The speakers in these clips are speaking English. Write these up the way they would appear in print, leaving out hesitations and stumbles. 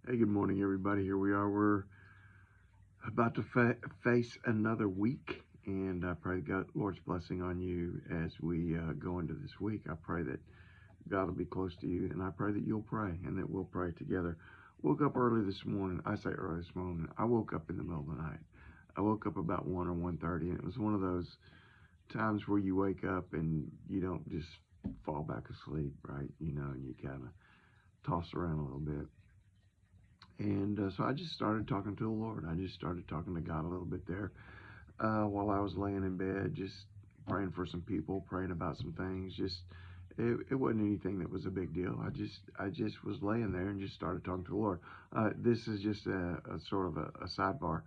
Hey, good morning, everybody. Here we are. We're about to face another week, and I pray God, Lord's blessing on you as we go into this week. I pray that God will be close to you, and I pray that you'll pray and that we'll pray together. Woke up early this morning. I say early this morning. I woke up in the middle of the night. I woke up about 1 or 1:30, and it was one of those times where you wake up and you don't just fall back asleep, right? And you kind of toss around a little bit. And so I just started talking to the Lord. I just started talking to God a little bit there while I was laying in bed, just praying for some people, praying about some things. It wasn't anything that was a big deal. I just was laying there and just started talking to the Lord. This is just a sort of a sidebar.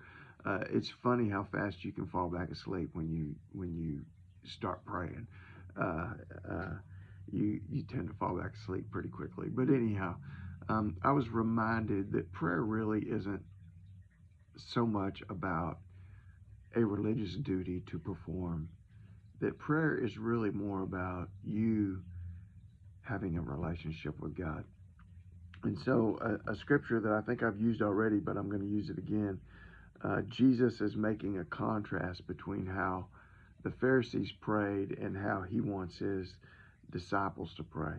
It's funny how fast you can fall back asleep when you start praying. Uh, uh, you tend to fall back asleep pretty quickly. But anyhow, I was reminded that prayer really isn't so much about a religious duty to perform, that prayer is really more about you having a relationship with God. And so, a scripture that I think I've used already, but I'm going to use it again. Jesus is making a contrast between how the Pharisees prayed and how he wants his disciples to pray.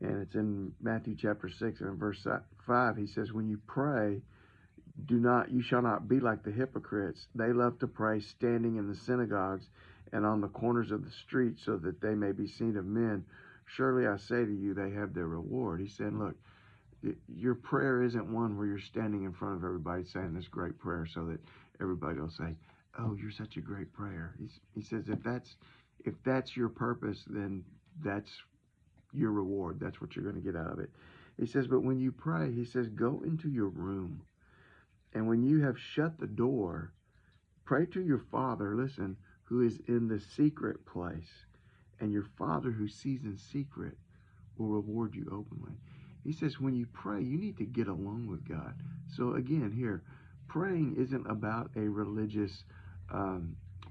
And it's in Matthew chapter 6 and verse 5. He says, when you pray, you shall not be like the hypocrites. They love to pray standing in the synagogues and on the corners of the streets so that they may be seen of men. Surely I say to you, they have their reward. He said, look, your prayer isn't one where you're standing in front of everybody saying this great prayer so that everybody will say, oh, you're such a great prayer. He says, if that's your purpose, then that's your reward. That's what you're going to get out of it. He says, but when you pray, he says, go into your room. And when you have shut the door, pray to your Father, listen, who is in the secret place. And your Father who sees in secret will reward you openly. He says when you pray, you need to get along with God. So again, here, praying isn't about a religious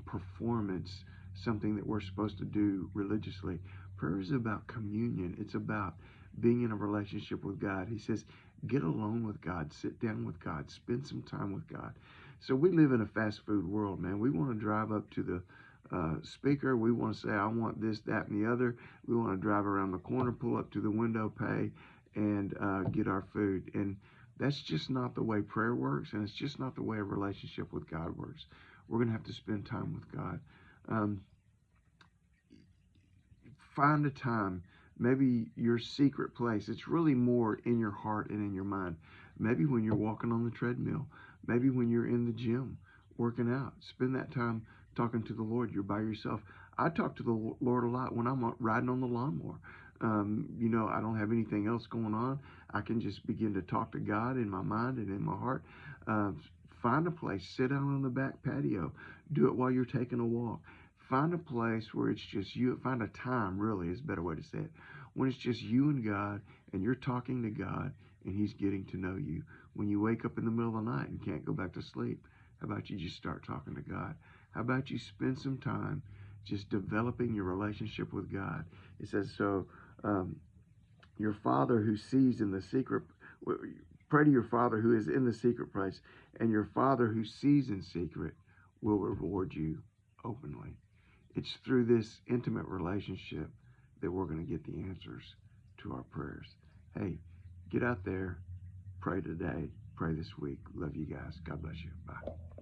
performance, something that we're supposed to do religiously. Prayer is about communion. It's about being in a relationship with God. He says, get alone with God, sit down with God, spend some time with God. So we live in a fast food world, man. We want to drive up to the speaker. We want to say, I want this, that, and the other. We want to drive around the corner, pull up to the window, pay, and get our food. And that's just not the way prayer works, and it's just not the way a relationship with God works. We're going to have to spend time with God. Um, Find a time, maybe your secret place. It's really more in your heart and in your mind. Maybe when you're walking on the treadmill, maybe when you're in the gym working out. Spend that time talking to the Lord. You're by yourself. I talk to the Lord a lot when I'm riding on the lawnmower. I don't have anything else going on. I can just begin to talk to God in my mind and in my heart. Uh, Find a place, sit down on the back patio, do it while you're taking a walk. Find a place where it's just you. Find a time, really, is a better way to say it, when it's just you and God, and you're talking to God, and He's getting to know you. When you wake up in the middle of the night and can't go back to sleep, how about you just start talking to God? How about you spend some time just developing your relationship with God? It says, so your Father who sees in the secret, pray to your Father who is in the secret place, and your Father who sees in secret will reward you openly. It's through this intimate relationship that we're going to get the answers to our prayers. Hey, get out there, pray today, pray this week. Love you guys. God bless you. Bye.